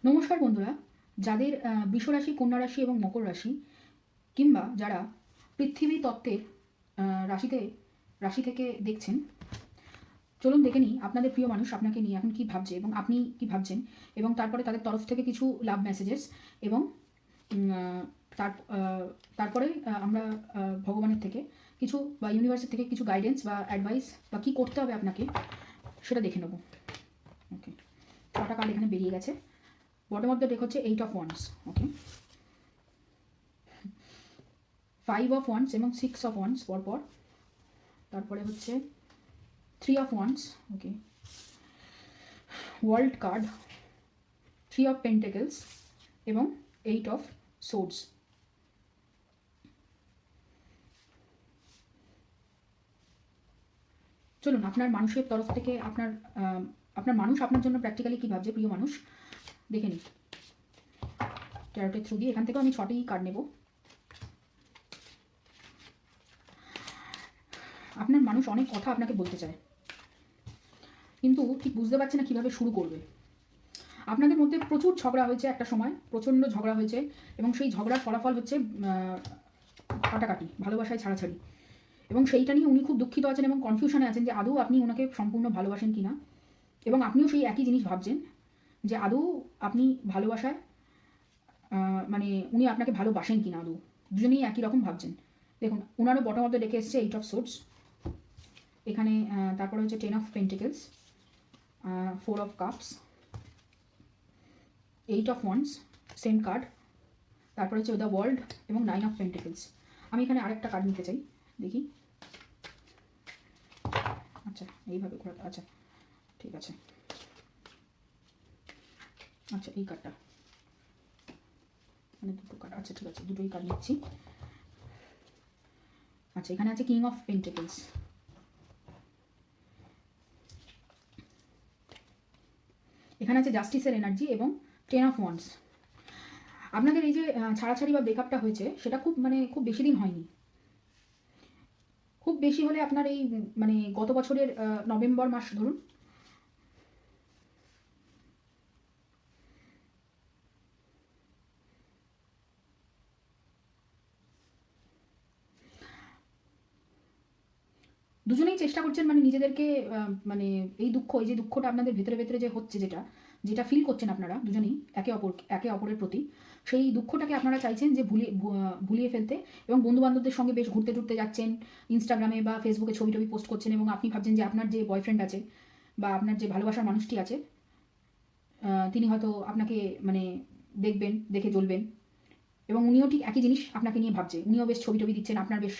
নমস্কার বন্ধুরা, যাদের বৃষ রাশি, কন্যা রাশি এবং মকর রাশি, কিংবা যারা পৃথিবী তত্ত্বের রাশি থেকে দেখছেন, চলুন দেখে নিই আপনাদের প্রিয় মানুষ আপনাকে নিয়ে এখন কি ভাবছে এবং আপনি কি ভাবছেন, এবং তারপরে তাদের তরফ থেকে কিছু লাভ মেসেজেস এবং তারপরে আমরা ভগবানের থেকে কিছু বা ইউনিভার্সের থেকে কিছু গাইডেন্স বা অ্যাডভাইস বা কী করতে হবে আপনাকে সেটা দেখে নেব। ওকে, ছটা কার্ড এখানে বেরিয়ে গেছে। বটম অফ দ্য ডেক হচ্ছে 8 of wands, okay, 5 of wands এবং 6 অফ ওয়ান্স পরপর, তারপরে হচ্ছে 3 of wands, okay, world card, 3 of pentacles এবং 8 অফ সোর্ডস। চলুন আপনার মানুষের তরফ থেকে আপনার মানুষ আপনার জন্য প্র্যাকটিক্যালি কী ভাবছে, প্রিয় মানুষ, দেখে নিই ট্যারোটের থ্রু দিয়ে। এখান থেকেও আমি 6টি কার্ড নেব। আপনার মানুষ অনেক কথা আপনাকে বলতে চায়, কিন্তু ঠিক বুঝতে পারছে না কীভাবে শুরু করবে। আপনাদের মধ্যে প্রচুর ঝগড়া হয়েছে, একটা সময় প্রচণ্ড ঝগড়া হয়েছে, এবং সেই ঝগড়ার ফলাফল হচ্ছে কাটাকাটি, ভালোবাসায় ছাড়াছাড়ি, এবং সেইটা নিয়ে উনি খুব দুঃখিত আছেন এবং কনফিউশনে আছেন যে আদৌ আপনি ওনাকে সম্পূর্ণ ভালোবাসেন কি না, এবং আপনিও সেই একই জিনিস ভাবছেন যে আদৌ আপনি ভালোবাসায় মানে উনি আপনাকে ভালোবাসেন কি না, আদৌ দুজনেই একই রকম ভাবছেন। দেখুন, ওনারও বটম অফ দ্য ডেকে এসছে 8 অফ সোর্ডস, এখানে তারপরে হচ্ছে 10 of pentacles, 4 of cups, 8 of wands, same card, তারপরে হচ্ছে দ্য ওয়ার্ল্ড এবং 9 অফ পেন্টিকলস। আমি এখানে আরেকটা কার্ড নিতে চাই, দেখি। আচ্ছা, এইভাবে ঘোরাতে, আচ্ছা ঠিক আছে। আচ্ছা, এই কার্ডটা মানে দুটো কার্ড, আচ্ছা ঠিক আছে, দুটোই কার্ড নিচ্ছি। আচ্ছা, এখানে আছে কিং অফ পেন্টিকলস, এখানে আছে জাস্টিসের এনার্জি এবং 10 অফ ওয়ান্স। আপনাদের এই যে ছাড়াছাড়ি বা ব্রেকআপটা হয়েছে সেটা খুব বেশি দিন হয়নি। খুব বেশি হলে আপনার এই মানে গত বছরের নভেম্বর মাস ধরুন, দুজনেই চেষ্টা করছেন মানে নিজেদেরকে মানে এই যে দুঃখটা আপনাদের ভেতরে ভেতরে যে হচ্ছে, যেটা ফিল করছেন আপনারা দুজনেই একে অপরের প্রতি, সেই দুঃখটাকে আপনারা চাইছেন যে ভুলিয়ে ফেলতে, এবং বন্ধু বান্ধবদের সঙ্গে বেশ ঘুরতে টুরতে যাচ্ছেন, ইনস্টাগ্রামে বা ফেসবুকে ছবি টবি পোস্ট করছেন, এবং আপনি ভাবছেন যে আপনার যে বয়ফ্রেন্ড আছে বা আপনার যে ভালোবাসার মানুষটি আছে তিনি হয়তো আপনাকে মানে দেখবেন, দেখে জ্বলবেন, এবং উনিও ঠিক একই জিনিস আপনাকে নিয়ে ভাবছে। উনিও বেশ ছবি টবি দিচ্ছেন, আপনার বেশ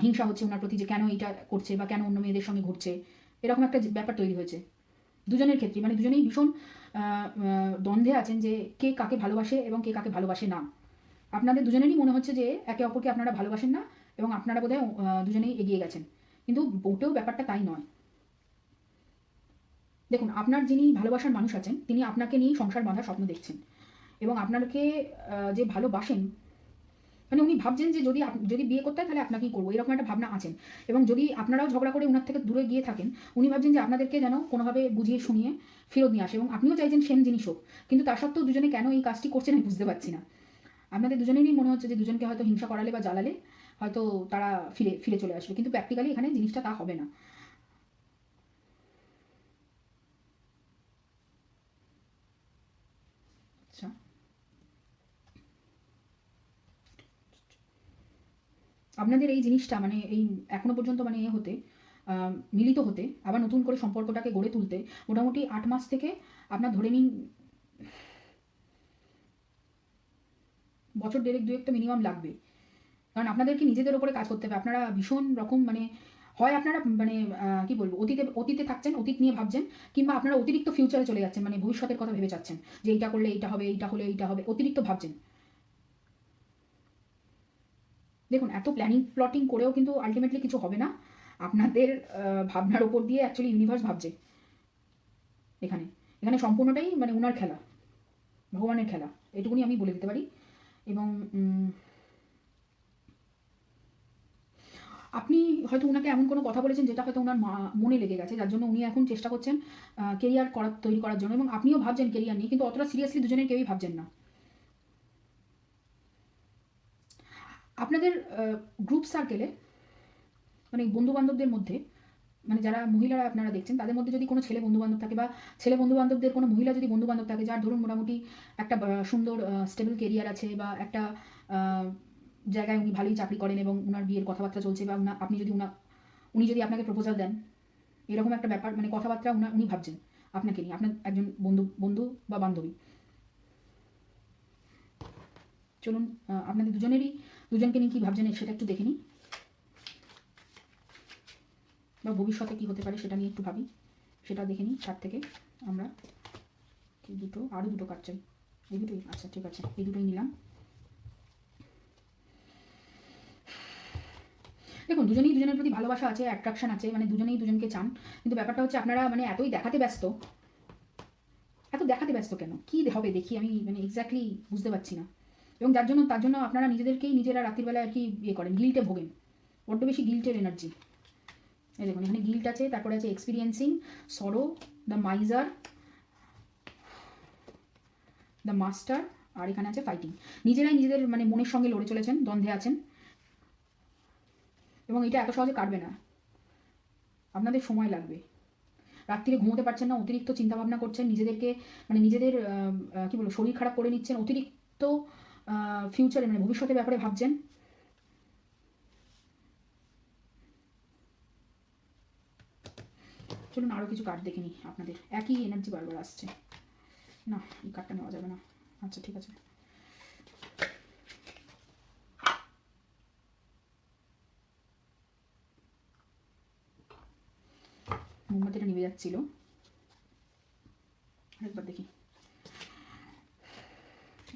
হিংসা হচ্ছে ওনার প্রতি যে কেন এইটা করছে বা কেন অন্য মেয়েদের সঙ্গে ঘুরছে, এরকম একটা ব্যাপার তৈরি হয়েছে দুজনের ক্ষেত্রে। মানে দুজনেই ভীষণ দ্বন্দ্বে আছেন যে কে কাকে ভালোবাসে এবং কে কাকে ভালোবাসে না। আপনাদের দুজনেরই মনে হচ্ছে যে একে অপরকে আপনারা ভালোবাসেন না, এবং আপনারা বোধহয় দুজনেই এগিয়ে গেছেন, কিন্তু মোটেও ব্যাপারটা তাই নয়। দেখুন, আপনার যিনি ভালোবাসার মানুষ আছেন তিনি আপনাকে নিয়েই সংসার বাঁধার স্বপ্ন দেখছেন, এবং আপনাকে যে ভালোবাসেন, মানে উনি ভাবছেন যে যদি বিয়ে করতে হয় তাহলে আপনাকেই করবো, এরকম একটা ভাবনা আছেন। এবং যদি আপনারাও ঝগড়া করে ওনার থেকে দূরে গিয়ে থাকেন, উনি ভাবছেন যে আপনাদেরকে যেন কোনোভাবে বুঝিয়ে শুনিয়ে ফেরত নিয়ে আসে, এবং আপনিও চাইছেন সেম জিনিস হোক, কিন্তু তার সত্ত্বেও দুজনে কেন এই কাজটি করছেন আমি বুঝতে পারছি না। আপনাদের দুজনেরই মনে হচ্ছে যে দুজনকে হয়তো হিংসা করালে বা জ্বালালে হয়তো তারা ফিরে ফিরে চলে আসবে, কিন্তু প্র্যাকটিক্যালি এখানে জিনিসটা তা হবে না। আচ্ছা, আপনাদের এই জিনিসটা মানে এই এখনো পর্যন্ত মানে হতে মিলিত হতে, আবার নতুন করে সম্পর্কটাকে গড়ে তুলতে মোটামুটি 8 মাস থেকে আপনার ধরে নিন বছর দেড়েক দুয়েক তো মিনিমাম লাগবে, কারণ আপনাদেরকে নিজেদের ওপরে কাজ করতে হবে। আপনারা ভীষণ রকম মানে হয় আপনারা মানে কি বলবো, অতীতে থাকছেন, অতীত নিয়ে ভাবছেন, কিংবা আপনারা অতিরিক্ত ফিউচারে চলে যাচ্ছেন, মানে ভবিষ্যতের কথা ভেবে যাচ্ছেন যে এইটা করলে এইটা হবে, এইটা হলে এইটা হবে, অতিরিক্ত ভাবছেন। দেখুন, এত প্ল্যানিং প্লটিং করেও কিন্তু আলটিমেটলি কিছু হবে না। আপনাদের ভাবনার ওপর দিয়ে অ্যাকচুয়ালি ইউনিভার্স ভাবছে এখানে। এখানে সম্পূর্ণটাই মানে ওনার খেলা, ভগবানের খেলা, এটুকুনি আমি বলে দিতে পারি। এবং আপনি হয়তো উনাকে এমন কোনো কথা বলেছেন যেটা হয়তো উনার মনে লেগে গেছে, যার জন্য উনি এখন চেষ্টা করছেন কেরিয়ার তৈরি করার জন্য, এবং আপনিও ভাবছেন কেরিয়ার নিয়ে, কিন্তু অতটা সিরিয়াসলি দুজনের কেউই ভাবছেন না। আপনাদের গ্রুপ সার্কেলে মানে বন্ধুবান্ধবদের মধ্যে, মানে যারা মহিলারা আপনারা দেখছেন তাদের মধ্যে যদি কোনো ছেলে বন্ধুবান্ধব থাকে, বা ছেলে বন্ধুবান্ধবদের কোনো মহিলা যদি বন্ধুবান্ধব থাকে যার ধরুন মোটামুটি একটা সুন্দর স্টেবল কেরিয়ার আছে, বা একটা জায়গায় উনি ভালোই চাকরি করেন এবং উনার বিয়ের কথাবার্তা চলছে, বা আপনি যদি উনি যদি আপনাকে প্রপোজাল দেন, এরকম একটা ব্যাপার, মানে কথাবার্তা উনি ভাবছেন আপনাকে নিয়ে, আপনার একজন বন্ধু বা বান্ধবী। চলুন আপনাদের দুজনকে নিয়ে কী ভাবছেন সেটা একটু দেখে নিই, বা ভবিষ্যতে কী হতে পারে সেটা নিয়ে একটু ভাবি, সেটা দেখে নিই। তার থেকে আমরা আরও দুটো কার্ড চাই, এই দুটোই, আচ্ছা ঠিক আছে, এই দুটোই নিলাম। দেখুন, দুজনেই দুজনের প্রতি ভালোবাসা আছে, অ্যাট্রাকশন আছে, মানে দুজনেই দুজনকে চান, কিন্তু ব্যাপারটা হচ্ছে আপনারা মানে এতই দেখাতে ব্যস্ত, কেন, কী হবে দেখি আমি, মানে এক্স্যাক্টলি বুঝতে পারছি না। এবং তার জন্য আপনারা নিজেরা রাত্রিবেলা আর কি করেন, গিল্টে ভোগেন, বড্ড বেশি গিল্টের এনার্জি। এই দেখুন, এখানে গিল্ট আছে, তারপরে আছে এক্সপিরিয়েন্সিং, সরো, দ্য মাইজার, দ্য মাস্টার, আর এখানে আছে ফাইটিং। নিজেরাই নিজেদের মানে মনের সঙ্গে লড়ে চলেছেন, দ্বন্দ্বে আছেন, এবং এটা এত সহজে কাটবে না, আপনাদের সময় লাগবে। রাত্রিরে ঘুমোতে পারছেন না, অতিরিক্ত চিন্তাভাবনা করছেন, নিজেদেরকে মানে নিজেদের কী বলবো, শরীর খারাপ করে নিচ্ছেন, অতিরিক্ত ফিউচারে মানে ভবিষ্যতের ব্যাপারে ভাবছেন। চলুন আরও কিছু কার্ড দেখে নিই, আপনাদের একই এনার্জি বারবার আসছে না, এই কার্ডটা নেওয়া যাবে না, আচ্ছা ঠিক আছে। মোমবাতিটা নিভে যাচ্ছিল, আরেকবার দেখি।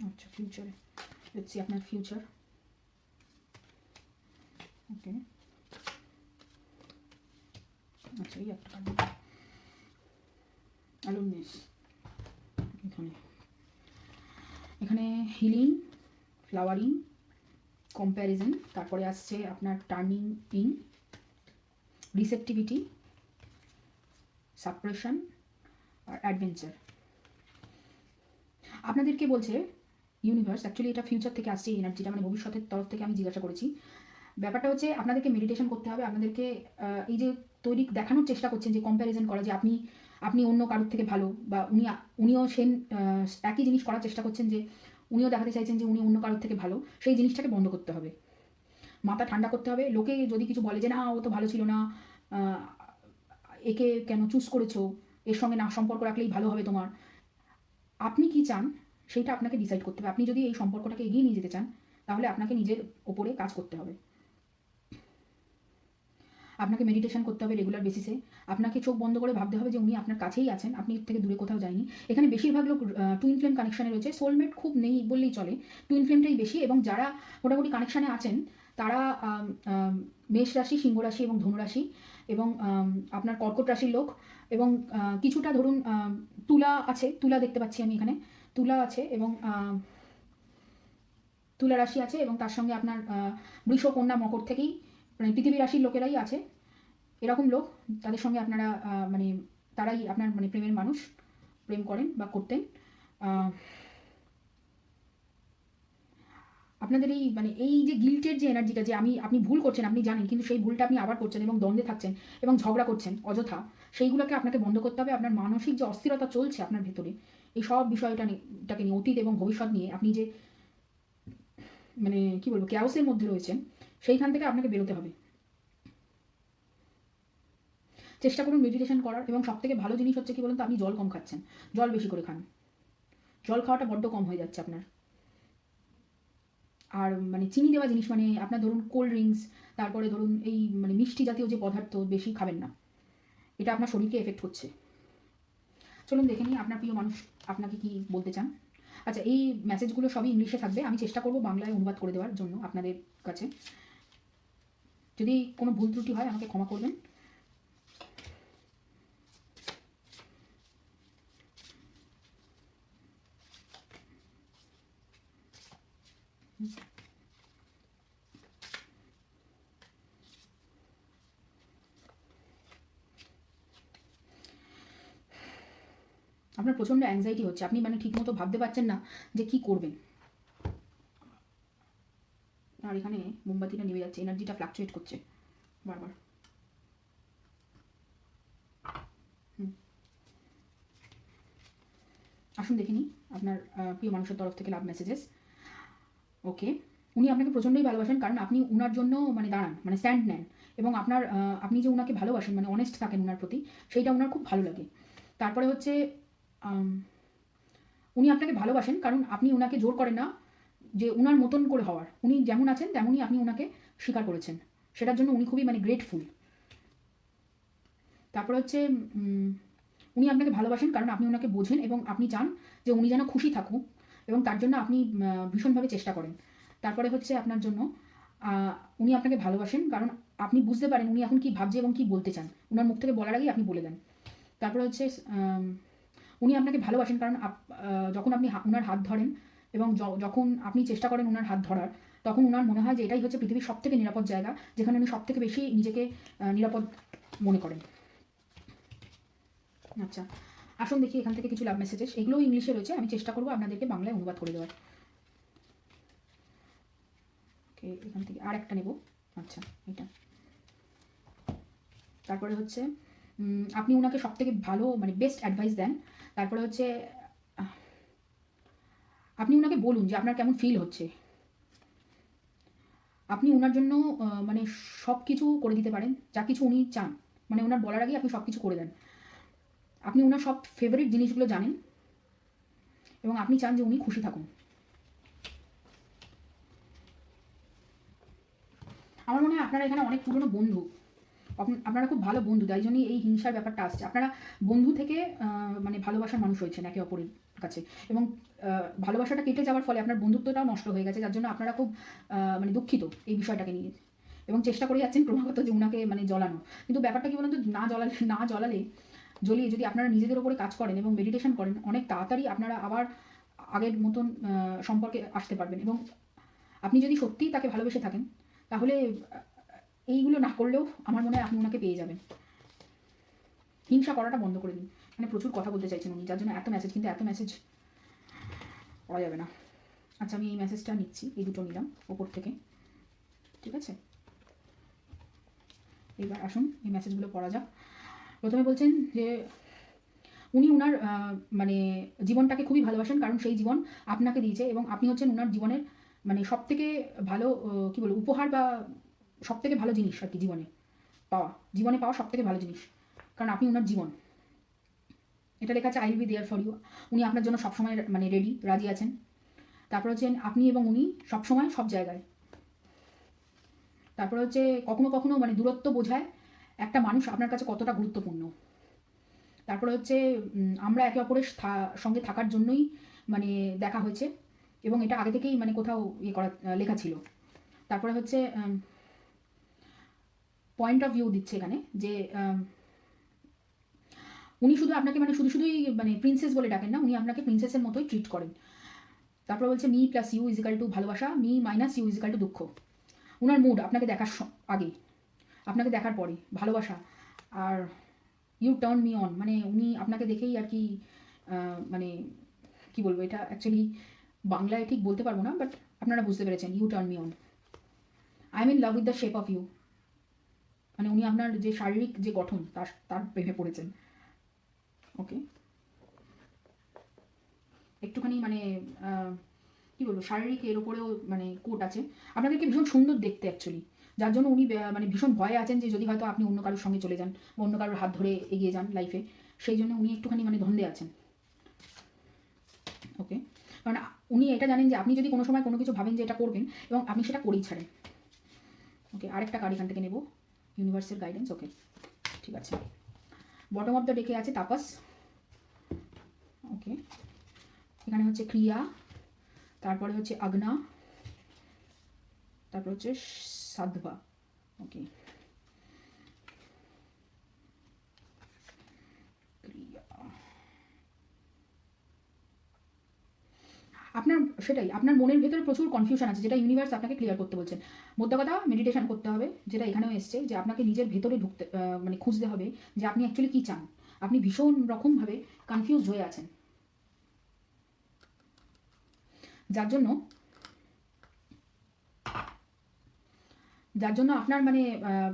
আচ্ছা, ফিউচারে দেখছি আপনার ফিউচার, ওকে। আচ্ছা, এই একটা কার্ড অ্যালোননেস, এখানে হিলিং, ফ্লাওয়ারিং, কম্প্যারিজন, তারপরে আসছে আপনার টার্নিং ইন, রিসেপটিভিটি, সাপ্রেশন, আর অ্যাডভেঞ্চার। আপনাদেরকে বলছে ইউনিভার্স, অ্যাকচুয়ালি এটা ফিউচার থেকে আসছে এই এনার্জিটা, মানে ভবিষ্যতের তরফ থেকে আমি জিজ্ঞাসা করেছি। ব্যাপারটা হচ্ছে আপনাদেরকে মেডিটেশন করতে হবে, আপনাদেরকে এই যে দেখানোর চেষ্টা করছেন যে কম্প্যারিজন করা, যে আপনি অন্য কারোর থেকে ভালো, বা উনিও একই জিনিস করার চেষ্টা করছেন, যে উনিও দেখাতে চাইছেন যে উনি অন্য কারোর থেকে ভালো, সেই জিনিসটাকে বন্ধ করতে হবে, মাথা ঠান্ডা করতে হবে। লোকে যদি কিছু বলে যে না ও তো ভালো ছিল না, একে কেন চুজ করেছো, এর সঙ্গে না সম্পর্ক রাখলেই ভালো হবে তোমার, আপনি কি চান সেইটা আপনাকে ডিসাইড করতে হবে। আপনি যদি এই সম্পর্কটাকে এগিয়ে নিয়ে যেতে চান, তাহলে আপনাকে নিজের ওপরে কাজ করতে হবে, আপনাকে মেডিটেশন করতে হবে রেগুলার বেসিসে, আপনাকে চোখ বন্ধ করে ভাবতে হবে যে উনি আপনার কাছেই আছেন, আপনি থেকে দূরে কোথাও যায়নি। এখানে বেশিরভাগ লোক টুইন ফ্লেম কানেকশানে রয়েছে, সোলমেট খুব নেই বললেই চলে, টুইন ফ্লেমটাই বেশি, এবং যারা মোটামুটি কানেকশানে আছেন তারা মেষ রাশি, সিংহ রাশি এবং ধনু রাশি, এবং আপনার কর্কট রাশির লোক, এবং কিছুটা ধরুন তুলা আছে, তুলা দেখতে পাচ্ছি আমি এখানে, তুলা আছে, এবং তুলা রাশি আছে, এবং তার সঙ্গে আপনার বৃষ, কন্যা, মকর থেকেই মানে পৃথিবী রাশির লোকেরাই আছে, এরকম লোক, তাদের সঙ্গে আপনারা মানে তারাই আপনার মানে প্রেমের মানুষ, প্রেম করেন বা করতেন। আপনাদের এই মানে এই যে গিল্টের যে এনার্জিটা, যে আপনি ভুল করছেন, আপনি জানেন, কিন্তু সেই ভুলটা আপনি আবার করছেন এবং দ্বন্দ্বে থাকছেন এবং ঝগড়া করছেন অযথা, সেইগুলোকে আপনাকে বন্ধ করতে হবে। আপনার মানসিক যে অস্থিরতা চলছে আপনার ভেতরে, এই সব বিষয়টাকে নিয়ে, অতীত এবং ভবিষ্যৎ নিয়ে আপনি যে মানে কি বলবো ক্যাওসের মধ্যে রয়েছেন, সেইখান থেকে আপনাকে বেরোতে হবে। চেষ্টা করুন মেডিটেশন করার, এবং সবথেকে ভালো জিনিস হচ্ছে কি বলুন তো, আপনি জল কম খাচ্ছেন, জল বেশি করে খান, জল খাওয়াটা বড্ড কম হয়ে যাচ্ছে আপনার। আর মানে চিনি দেওয়া জিনিস, মানে আপনার ধরুন কোল্ড ড্রিঙ্কস, তারপরে ধরুন এই মানে মিষ্টি জাতীয় যে পদার্থ বেশি খাবেন না, এটা আপনার শরীরকে এফেক্ট করছে। চলুন দেখে নিই আপনার প্রিয় মানুষ আপনাকে কি বলতে চান। আচ্ছা, এই মেসেজগুলো সবই ইংলিশে থাকবে, আমি চেষ্টা করব বাংলায় অনুবাদ করে দেওয়ার জন্য আপনাদের কাছে। যদি কোনো ভুল ত্রুটি হয় আমাকে ক্ষমা করবেন। আপনার প্রচণ্ড অ্যাংজাইটি হচ্ছে, আপনি মানে ঠিকমতো ভাবতে পারছেন না যে কি করবেন। আর এখানে মোমবাতিটা নেমে যাচ্ছে, এনার্জিটা ফ্লাকচুয়েট করছে বারবার। আসুন দেখে নিই আপনার প্রিয় মানুষের তরফ থেকে লাভ মেসেজেস। ওকে, উনি আপনাকে প্রচণ্ডই ভালোবাসেন, কারণ আপনি উনার জন্য মানে দাঁড়ান, মানে স্ট্যান্ড নেন, এবং আপনার আপনি যে উনাকে ভালোবাসেন, মানে অনেস্ট থাকেন উনার প্রতি, সেইটা উনার খুব ভালো লাগে। তারপরে হচ্ছে উনি আপনাকে ভালোবাসেন কারণ আপনি উনাকে জোর করেন না যে উনার মতন করে হওয়ার, উনি যেমন আছেন তেমনই আপনি উনাকে স্বীকার করেছেন, সেটার জন্য উনি খুবই মানে গ্রেটফুল। তারপরে হচ্ছে উনি আপনাকে ভালোবাসেন কারণ আপনি ওনাকে বোঝেন এবং আপনি চান যে উনি যেন খুশি থাকুক, এবং তার জন্য আপনি ভীষণভাবে চেষ্টা করেন। তারপরে হচ্ছে আপনার জন্য উনি আপনাকে ভালোবাসেন কারণ আপনি বুঝতে পারেন উনি এখন কী ভাবছে এবং কী বলতে চান, ওনার মুখ থেকে বলার আগেই আপনি বলে দেন। তারপরে হচ্ছে উনি আপনাকে ভালোবাসেন কারণ যখন আপনি ওনার হাত ধরেন এবং যখন আপনি চেষ্টা করেন ওনার হাত ধরার, তখন ওনার মনে হয় যে এটাই হচ্ছে পৃথিবীর সবথেকে নিরাপদ জায়গা, যেখানে উনি সবথেকে বেশি নিজেকে নিরাপদ মনে করেন। আচ্ছা, আসুন দেখি এখান থেকে কিছু লাভ মেসেজেস, এগুলোও ইংলিশে রয়েছে, আমি চেষ্টা করবো আপনাদেরকে বাংলায় অনুবাদ করে দেওয়ার। ওকে, এখান থেকে আর একটা নেব। আচ্ছা, এটা। তারপরে হচ্ছে আপনি ওনাকে সব থেকে ভালো মানে বেস্ট অ্যাডভাইস দেন। তারপরে হচ্ছে আপনি ওনাকে বলুন যে আপনার কেমন ফিল হচ্ছে। আপনি ওনার জন্য মানে সব কিছু করে দিতে পারেন, যা কিছু উনি চান, মানে ওনার বলার আগেই আপনি সব কিছু করে দেন। আপনি ওনার সব ফেভারিট জিনিসগুলো জানেন এবং আপনি চান যে উনি খুশি থাকুন। আমার মনে হয় আপনারা এখানে অনেক পুরনো বন্ধু, আপনারা খুব ভালো বন্ধু, তাই জন্যই এই হিংসার ব্যাপারটা আসছে। আপনারা বন্ধু থেকে মানে ভালোবাসার মানুষ হয়েছেন একে অপরের কাছে, এবং ভালোবাসাটা কেটে যাওয়ার ফলে আপনার বন্ধুত্বটাও নষ্ট হয়ে গেছে, যার জন্য আপনারা খুব মানে দুঃখিত এই বিষয়টাকে নিয়ে, এবং চেষ্টা করে যাচ্ছেন ক্রমাগত যে উনাকে মানে জ্বলানো। কিন্তু ব্যাপারটা কি বলুন তো, না জ্বলিয়ে যদি আপনারা নিজেদের ওপরে কাজ করেন এবং মেডিটেশন করেন, অনেক তাড়াতাড়ি আপনারা আবার আগের মতন সম্পর্কে আসতে পারবেন। এবং আপনি যদি সত্যিই তাকে ভালোবেসে থাকেন, তাহলে এইগুলো না করলেও আমার মনে হয় আপনি ওনাকে পেয়ে যাবেন। হিংসা করাটা বন্ধ করে দিন, মানে প্রচুর কথা বলতে চাইছেন উনি, যার জন্য এত মেসেজ, কিন্তু এত মেসেজ করা যাবে না। আচ্ছা, আমি এই মেসেজটা নিচ্ছি, এই দুটো নিলাম ওপর থেকে, ঠিক আছে। এবার আসুন এই মেসেজগুলো পড়া যাক। প্রথমে বলছেন যে উনি ওনার মানে জীবনটাকে খুবই ভালোবাসেন, কারণ সেই জীবন আপনাকে দিয়েছে এবং আপনি হচ্ছেন ওনার জীবনের মানে সবথেকে ভালো কী বলবো উপহার, বা সবথেকে ভালো জিনিস আর কি জীবনে পাওয়া সবথেকে ভালো জিনিস, কারণ আপনি ওনার জীবন। এটা লেখা আছে I will be there for you. উনি আপনার জন্য সবসময় মানে রাজি আছেন। তারপর হচ্ছে আপনি এবং উনি সবসময় সব জায়গায়। তারপর হচ্ছে কখনো কখনো মানে দূরত্ব বোঝায় একটা মানুষ আপনার কাছে কতটা গুরুত্বপূর্ণ। তারপরে হচ্ছে আমরা একে অপরের সঙ্গে থাকার জন্যই মানে দেখা হয়েছে, এবং এটা আগে থেকেই মানে কোথাও লেখা ছিল। তারপরে হচ্ছে পয়েন্ট অফ ভিউ দিচ্ছে এখানে যে উনি শুধু আপনাকে মানে শুধুই মানে প্রিন্সেস বলে ডাকেন না, উনি আপনাকে প্রিন্সেসের মতোই ট্রিট করেন। তারপরে বলছে me plus you equal to ভালোবাসা, me minus you equal to দুঃখ। উনার মুড আপনাকে দেখার আগে, আপনাকে দেখার পরে ভালোবাসা, are you turn me on, মানে উনি আপনাকে দেখেই আর কি মানে কি বলবো, এটা অ্যাকচুয়ালি বাংলায় ঠিক বলতে পারবো না, বাট আপনারা বুঝতে পেরেছেন। You turn me on, I am in love with the shape of you, মানে উনি আপনার যে শারীরিক যে গঠন তার প্রেমে পড়েছেন। ওকে, একটুখানি মানে কী বলবো, শারীরিক এর ওপরেও মানে কোট আছে। আপনাদেরকে ভীষণ সুন্দর দেখতে অ্যাকচুয়ালি, যার জন্য উনি মানে ভীষণ ভয়ে আছেন যে যদি হয়তো আপনি অন্য কারোর সঙ্গে চলে যান বা অন্য কারোর হাত ধরে এগিয়ে যান লাইফে, সেই জন্য উনি একটুখানি মানে ধন্দে আছেন। ওকে, কারণ উনি এটা জানেন যে আপনি যদি কোনো সময় কোনো কিছু ভাবেন যে এটা করবেন, এবং আপনি সেটা করেই ছাড়েন। ওকে, আরেকটা কার্ড এখান থেকে নেব, ইউনিভার্সাল গাইডেন্স। ওকে, ঠিক আছে। বটম অফ দ্য ডেকে আছে তাপাস। ওকে, এখানে হচ্ছে ক্রিয়া, তারপরে হচ্ছে আগ্না, তারপর হচ্ছে সাধবা। ওকে, আপনার সেটাই, আপনার মনের ভেতরে প্রচুর কনফিউশন আছে, যেটা ইউনিভার্স আপনাকে ক্লিয়ার করতে বলছেন। মোদ্দা কথা মেডিটেশন করতে হবে, যেটা এখানেও এসছে যে আপনাকে নিজের ভেতরে ঢুকতে মানে খুঁজতে হবে যে আপনি অ্যাকচুয়ালি কী চান। আপনি ভীষণ রকমভাবে কনফিউজড হয়ে আছেন, যার জন্য আপনার মানে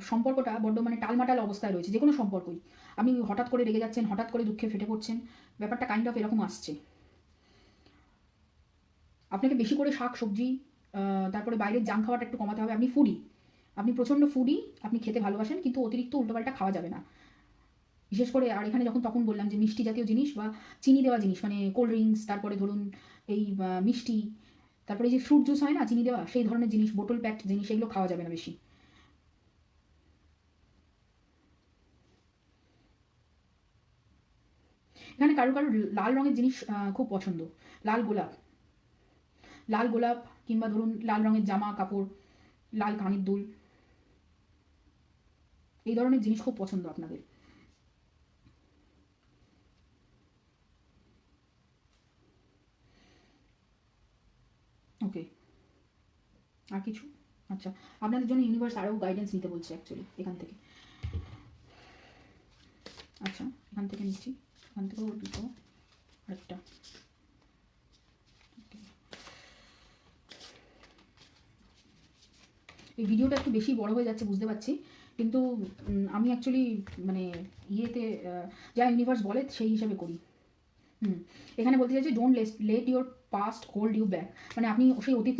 সম্পর্কটা বড্ড মানে টালমাটাল অবস্থায় রয়েছে। যে কোনো সম্পর্কই, আপনি হঠাৎ করে রেগে যাচ্ছেন, হঠাৎ করে দুঃখে ফেটে পড়ছেন, ব্যাপারটা কাইন্ড অফ এরকম আসছে। আপনাকে বেশি করে শাক সবজি, তারপরে বাইরের জাঙ্ক খাওয়াটা একটু কমাতে হবে। আপনি ফুডি, আপনি প্রচণ্ড ফুডি, আপনি খেতে ভালোবাসেন, কিন্তু অতিরিক্ত উল্টোপাল্টা খাওয়া যাবে না। বিশেষ করে আর এখানে যখন তখন বললাম যে মিষ্টি জাতীয় জিনিস বা চিনি দেওয়া জিনিস, মানে কোল্ড ড্রিঙ্কস, তারপরে ধরুন এই মিষ্টি, তারপরে এই যে ফ্রুট জুস হয় না চিনি দেওয়া, সেই ধরনের জিনিস, বোতল প্যাকড জিনিস, এগুলো খাওয়া যাবে না বেশি। এখানে কারো কারো লাল রঙের জিনিস খুব পছন্দ, লাল গোলাপ, লাল গোলাপ, কিংবা ধরুন লাল রঙের জামা কাপড়, লাল কানের দুল, এই ধরনের জিনিস খুব পছন্দ আপনাদের। ওকে, আর কিছু? আচ্ছা, আপনাদের জন্য ইউনিভার্স আরও গাইডেন্স নিতে বলছে অ্যাকচুয়ালি এখান থেকে। আচ্ছা, এখান থেকে নিচ্ছি, এখান থেকেও দুটো, আরেকটা। এই ভিডিওটা একটু বেশি বড় হয়ে যাচ্ছে বুঝতে পারছি, কিন্তু আমি অ্যাকচুয়ালি মানে ইয়েতে যা ইউনিভার্স বলে সেই হিসাবে করি। এখানে বলতে চাইছে don't let your past hold you back, মানে আপনি সেই অতীত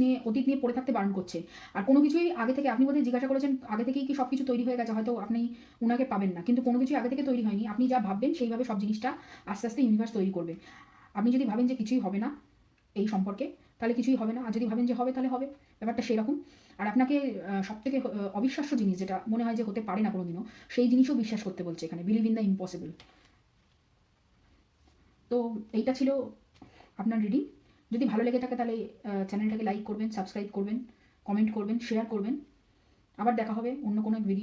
নিয়ে পড়ে থাকতে বারণ করছে। আর কোনো কিছুই আগে থেকে, আপনি বোধহয় জিজ্ঞাসা করেছেন আগে থেকেই কি সব কিছু তৈরি হয়ে গেছে, হয়তো আপনি ওনাকে পাবেন না, কিন্তু কোনো কিছুই আগে থেকে তৈরি হয়নি। আপনি যা ভাববেন সেইভাবে সব জিনিসটা আস্তে আস্তে ইউনিভার্স তৈরি করবে। আপনি যদি ভাবেন যে কিছুই হবে না এই সম্পর্কে, তাহলে কিছুই হবে না, আর যদি ভাবেন যে হবে তাহলে হবে, ব্যাপারটা সেরকম। আর আপনাকে সবথেকে অবিশ্বাস্য জিনিস যেটা মনে হয় যে হতে পারে না কোনোদিনও, সেই জিনিসও বিশ্বাস করতে বলছে এখানে, বিলিভ ইন দ্য ইম্পসিবল। তো এইটা ছিল আপনার রিডিং। যদি ভালো লেগে থাকে তাহলে চ্যানেলটাকে লাইক করবেন, সাবস্ক্রাইব করবেন, কমেন্ট করবেন, শেয়ার করবেন। আবার দেখা হবে অন্য কোনো ভিডিও।